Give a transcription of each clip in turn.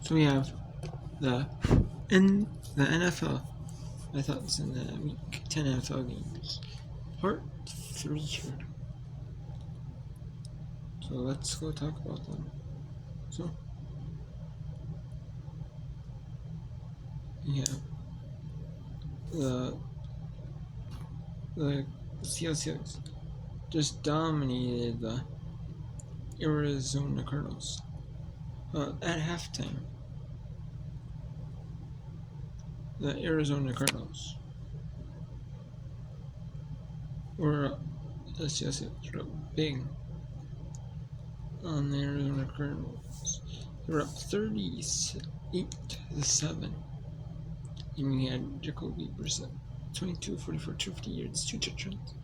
So we have the NFL. My thoughts in the Week 10 NFL games. Part 3 here. So let's go talk about them. So yeah, the Seahawks just dominated the Arizona Cardinals. At halftime, the Arizona Cardinals were the Seahawks were up big on the Arizona Cardinals. They were up 38-7. And we had Jacoby Brissett, 22 44, 250 yards, 2 touchdowns.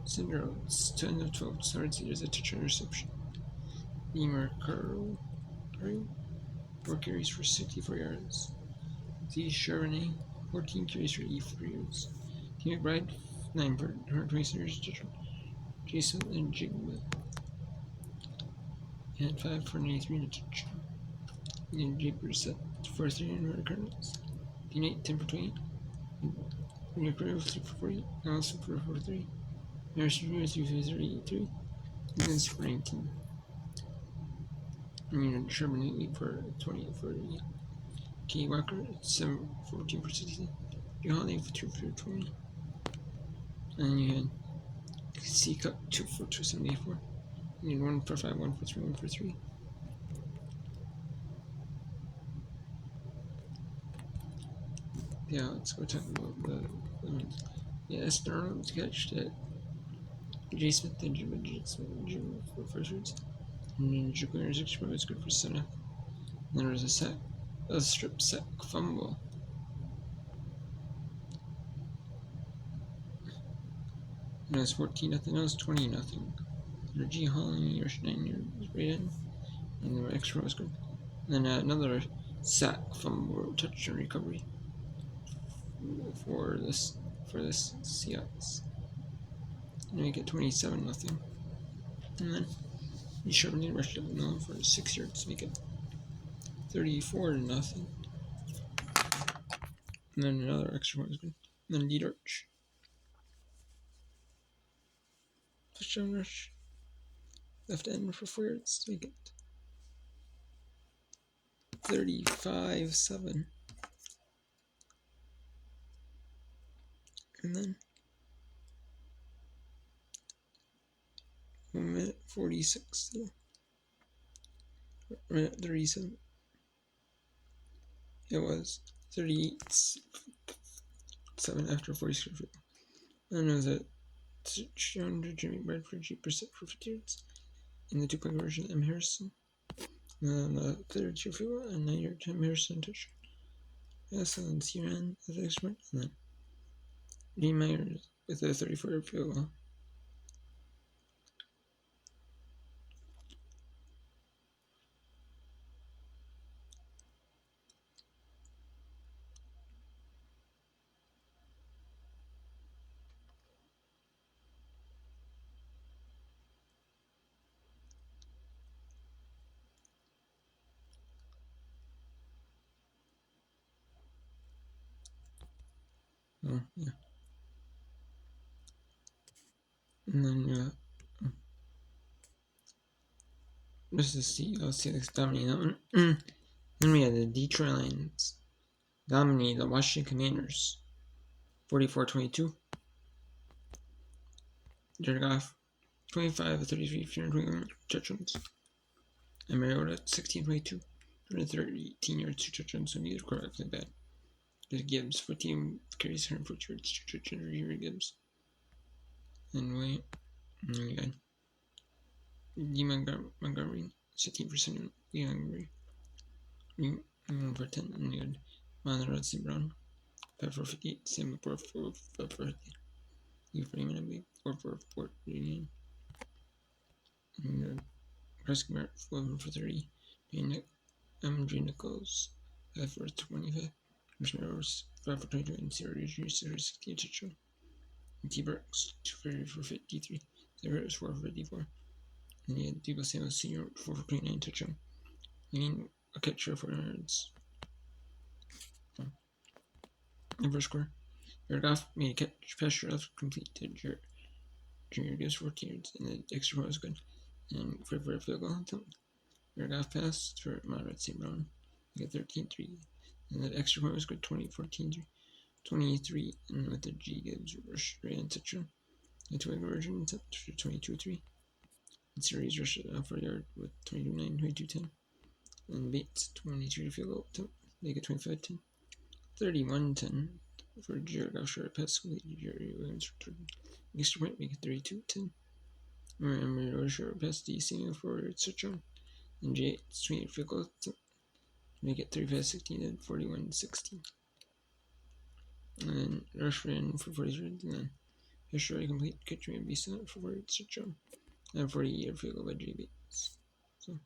Cinderella's 10 of 12 starts, there's a touchdown reception. Beamer Carl, 4 carries for 64 yards. Z Charbonnet, 14 carries for 84 yards. T. McBride, 9 for 120 yards, touchdown. Jason and Jigba had 5 for 93 and a touchdown. And Jake Brissett, 4 for 300 Cardinals. T. 10 for 20. New Cardinals 3 for 40. Allison for 43. Harrison Jr. 3 for 33. And then for 19. And Charbonnet 8 for 20 for 40. Kenny Walker 14 for 60. Joe Holiday for 2 for 20. And then you had C Cup 2 for 274. You had 1 for 5, 1 for 3, 1 for 3. Yeah, let's go talk about the Darnold's catch that J. Smith and Jim for first words. And then Jacoby interception was good for center. And then there was a strip sack fumble. And it was 14-0. It was 20-0. G. Holland rushed 9 yards right in. And the extra was good. And then another sack fumble touchdown recovery for this Seahawks. And we get 27-0. And then he sharply rushed up the middle for 6 yards to make it 34-0. And then another extra point was good. And then Dietrich. Touchdown rush. Left end for 4 yards to make it 35-7. And then 1 minute 46. Minute 37. It was 38-7 after 46. And it was a touchdown to Jimmy Bradford, G. Brissett for 50 yards. In the 2-point conversion, M. Harrison. And then the third field goal, and 9-yard M. Harrison touchdown. Yes, and then C. Ran at the next point. And then D. Myers with a 34-yard field goal. Oh, yeah. And then, this is Seahawks dominating that one. Then we had the Detroit Lions dominating the Washington Commanders 44-22. Jared Goff 25 of 33, 321 touchdowns. And Mariota 16-22, 213 yards, 2 touchdowns, so neither quarterback played bad. There's Gibbs 14 carries, 140 yards, 2 touchdowns, Gibbs. And we got D. Montgomery 16%, Lee Montgomery 1 for 10, and we got Monroe C. Brown 5 for 58, Sam McCord 4 for 50. You Freeman, I believe, 4 for 49. And Prescott Merritt 11 for 30. And MJ Nichols 5 for 25. Commissioner Rose 5 for 22. And Sarah Jr. 60 touchdown. And T. Burks 2 for 53. Sarah was 4 for 54. And he had Debo Samuel Sr. 4 for 29 touchdown. And a catcher for yards. In first quarter, Jared Goff made a catch, pass rush complete to Junior gives 14 yards, and the extra point was good. And for a field goal attempt, Jared Goff passed for Monroe St. Brown. They got 13-3. And the extra point was good, 20-14-3. 23, and with the G Gibbs rush ran touchdown. The two-way conversion attempt for 22-3. And series rushed for a yard with 22-9, 22-10. And Bates, 22 field goal attempt. They get 25-10. 31-10 for Jared Goff short pass complete to Jerry Williams return. Extra point, make it 32-10. Remember short pass to Samuel for touchdown. And Jates 28 field goal attempt. Make it 35-16 and 41-16. And then rush ran for 43, and then Fisher complete catch and be sent for 40 touchdown. And 40-yard field goal by J. Bates. So,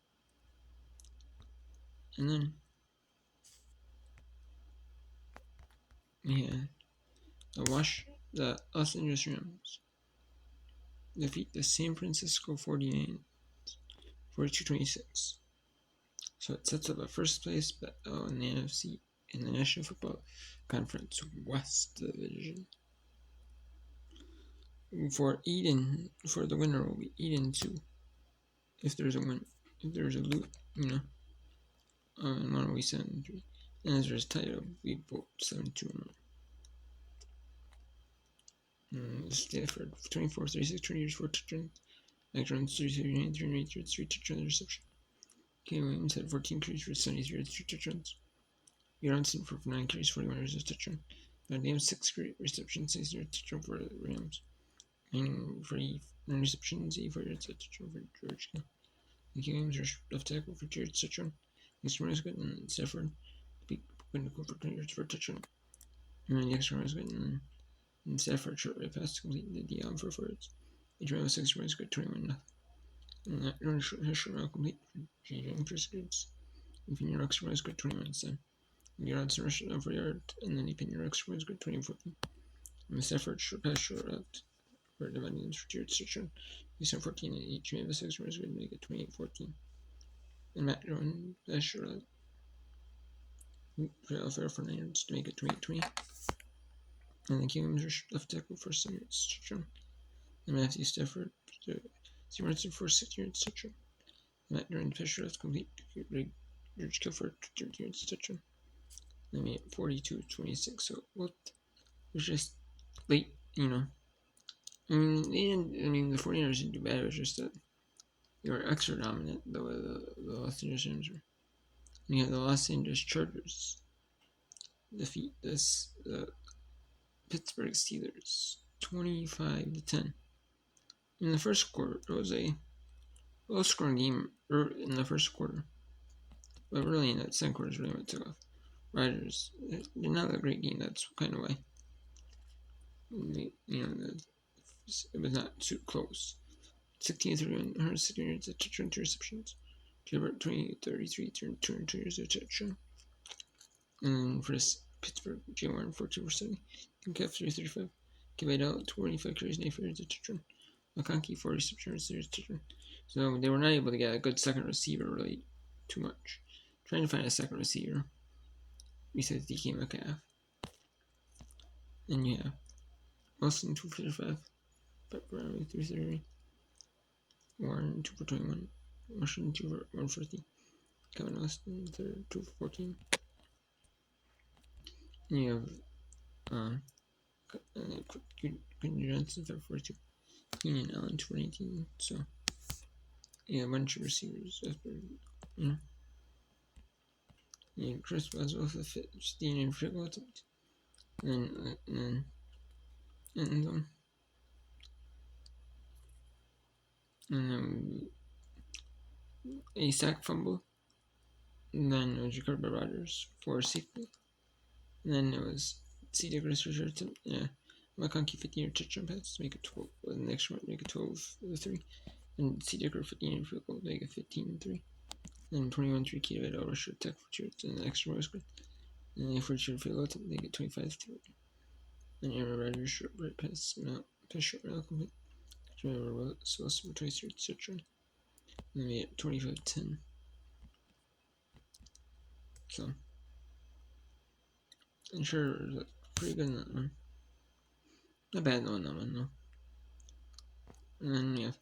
and then the Los Angeles Rams defeat the San Francisco 49ers 42-26. So it sets up a first place battle in the NFC in the National Football Conference West Division. For the winner will be 8-2. If there's a win, if there's a lose, and one will be 7-3. And as there's title, we both 7-2. Stafford 24-36, 20 years, 4 touchdowns. Mac Jones 33, 3 yards, 3 touchdowns, reception. K. Williams had 14 carries for 73 yards, 3 touchdowns. Johnson for 9 carries, 41 yards, 1 touchdown. Van Dam 6 receptions, 6 yards, touchdown for the Rams. And for 9 receptions, 84 yards, touchdown for George Hill. K. Williams rushed left tackle for Jared touchdown. Extra was good, and Stafford went to go for 20 yards for a touchdown. And then the extra was good, and Stafford short right pass to complete the Dion for 4 yards. Adrian was 6 yards, good 21-0. And that run short complete for J.J. for 6 yards. And Pinion extra was good 21-7. And Johnson rushed it for a yard, and then Pinion extra was good 20-14. And Stafford short pass short out for the Vanillans for Jared touchdown. He sent 14 and each made the 6 yards, good to make it 28-14. And Matt Jones pass short out for 9 yards to make it 28-20. And then King Williams left tackle for 7 yards touchdown. And Matthew Stafford 0 yards for 6 yards touchdown. Matt Jones pass short out complete George Hill for 30 yards touchdown. They made it 42-26. So it was just late, the 49ers didn't do bad. It was just that they were extra dominant, the way the Los Angeles Rams were. And you have the Los Angeles Chargers defeat the Pittsburgh Steelers 25-10. In the first quarter, it was a low-scoring game in the first quarter. But really, in that second quarter is really what took off. Riders, they're not a great game. That's kind of why. It was not too close. 16-31, 160 yards, a touchdown, 2 receptions. Gilbert 20-33, 202 yards, a touchdown. And for this Pittsburgh, Jay Warren 14-70, Kincaid 3-35, Kevin out 25 carries, 94 yards, a touchdown. McConkey 46 yards, a touchdown. So they were not able to get a good second receiver really too much. Trying to find a second receiver besides DK Metcalf. And yeah, Wilson 2-45, Pepperoni 3-30, Warren 2-21, Russian 2-150, Kevin Austin 2-14. And you have Quentin Johnson 5-42, Keenan Allen 2-18. So yeah, a bunch of receivers. Yeah, Chris Boswell for 15 and field goal attempt. And then a sack fumble. And then it was recovered by Rodgers for safety. And then it was C. Douglas return attempt. Yeah, McConkey 15-yard touchdown pass to make it 12. And the next one make it 12-3. And C. Douglas 15-yard field goal to make it 15-3. And 21-3 key to it over short tech for 2 yards. And the extra was good. And then 40-yard field goal attempt, they get 25-3. And Aaron Rodgers short right pass short route complete. Wilson for 23 yards touchdown. And they made it 25-10. So, I'm sure it was pretty good in that one. Not bad though in that one, though. And then, yeah.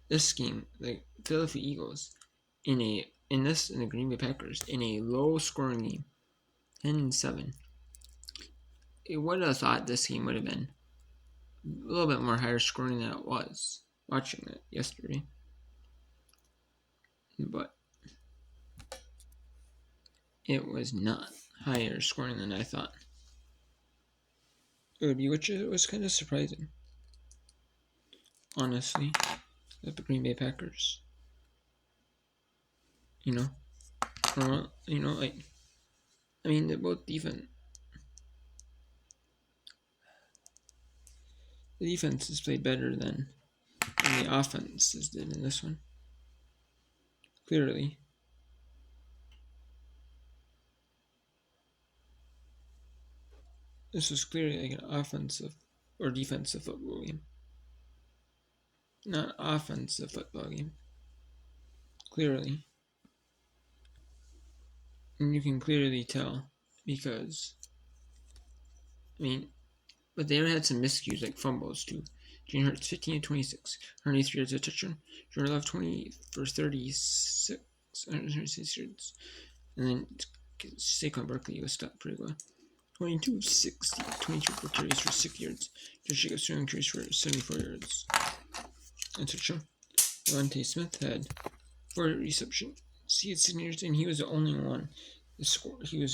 This game, the Philadelphia Eagles, in the Green Bay Packers, in a low-scoring game, 10-7. You would have thought this game would have been a little bit more higher scoring than it was watching it yesterday. But it was not higher scoring than I thought it would be, which was kind of surprising, honestly, that the Green Bay Packers, they're both defense. The defenses played better than the offenses did in this one. Clearly. This was clearly like an offensive or defensive football game. Not offensive football game. Clearly. And you can clearly tell because, but they had some miscues like fumbles too. Jalen Hurts 15-26, 183 yards of touchdown. Jordan Love 20 for 36, 136 yards. And then Saquon Barkley was stopped pretty well. 22-60, 22 for carries for 6 yards. Josh Jacobs 7 carries for 74 yards. And touchdown. Devontae Smith had 4 receptions. He had 6 yards, and he was the only one that scored. He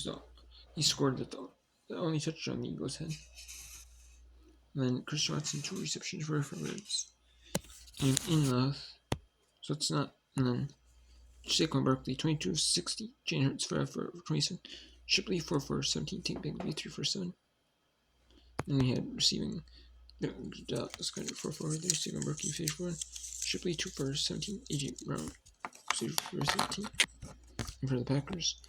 scored the only touchdown the Eagles had. And then Christian Watson 2 receptions for 4 yards. And in the so it's not. And then Saquon Barkley 22-60, Jalen Hurts 5 for 27, Shipley 4 for 17, Tank Bigsby 3 for 7. And we had receiving Dallas Carter 4 for 3, Saquon Barkley 5 for 1, Shipley 2 for 17, AJ Brown 2 for 13. And for the Packers,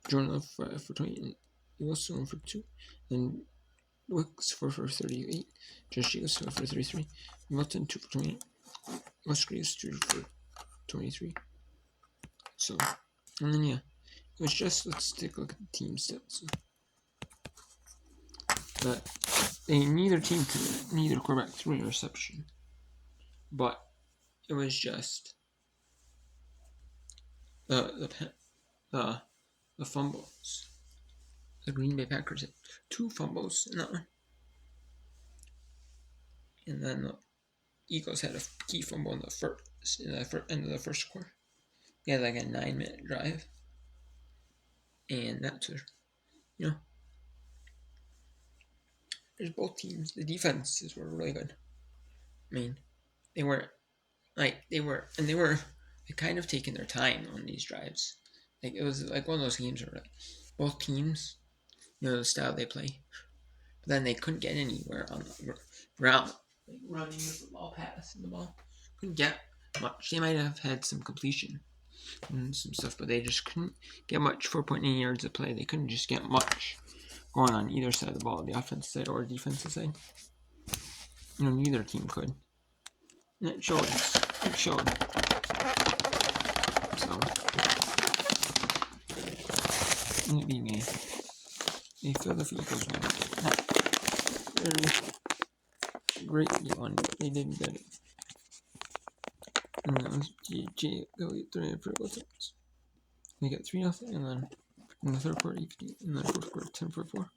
Jordan Love 5 for 20, and Wilson 1 for 2, and Wicks 4 for 38, Josh Jacobs 5 for 33, Milton 2 for 28, Musgraves 2 for 23. So, and then it was just, let's take a look at the team stats. But neither quarterback threw an interception. But it was just the fumbles. The Green Bay Packers had 2 fumbles in that one. And then the Eagles had a key fumble in the end of the first quarter. They had like a 9-minute drive. And that's there's both teams. The defenses were really good. They were kind of taking their time on these drives. Like it was like one of those games where both teams, the style they play, but then they couldn't get anywhere on the ground. Like running with the ball, passing the ball, couldn't get much. They might have had some completion and some stuff, but they just couldn't get much. 4.8 yards of play. They couldn't just get much going on either side of the ball, the offensive side or defensive side. Neither team could. And it showed. So, it being a Philadelphia Eagles win. Not very greatly won, but they did get it. And that was J. Elliott 3 for goal attempts. They got 3-0, and then in the third quarter, and then fourth quarter, 10 for 4.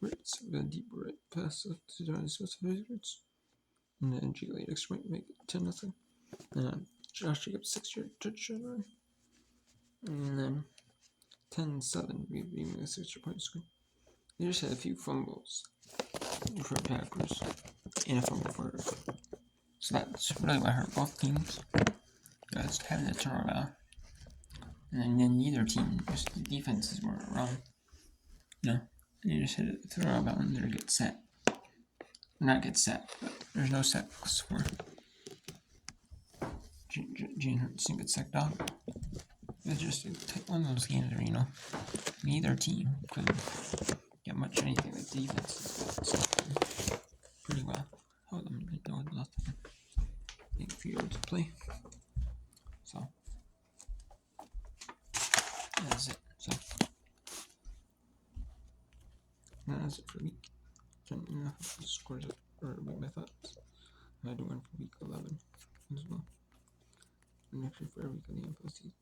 Ritz with a deep right pass to Devontae Smith for 5 yards. And then J. Elliott extra point make it 10-0. And then Josh Jacobs 6-yard touchdown run. And then 10-7, being a 6-yard point score. They just had a few fumbles for the Packers and a fumble for. So that's really what hurt both teams. Just having to turn around. And then neither team, just the defenses were wrong. And they just had to throw around and they get set. Not get set, but there's no sacks for Jalen Hurts didn't get sacked off. It's just one of those games where, neither team could get much of anything with defense. Pretty well. Hold on, I know nothing. Take a few yards to play. So, That's it. So that's it for week 10 and a half scores up, or my thoughts. I do one for week 11 as well. And actually for every week of the NFL season.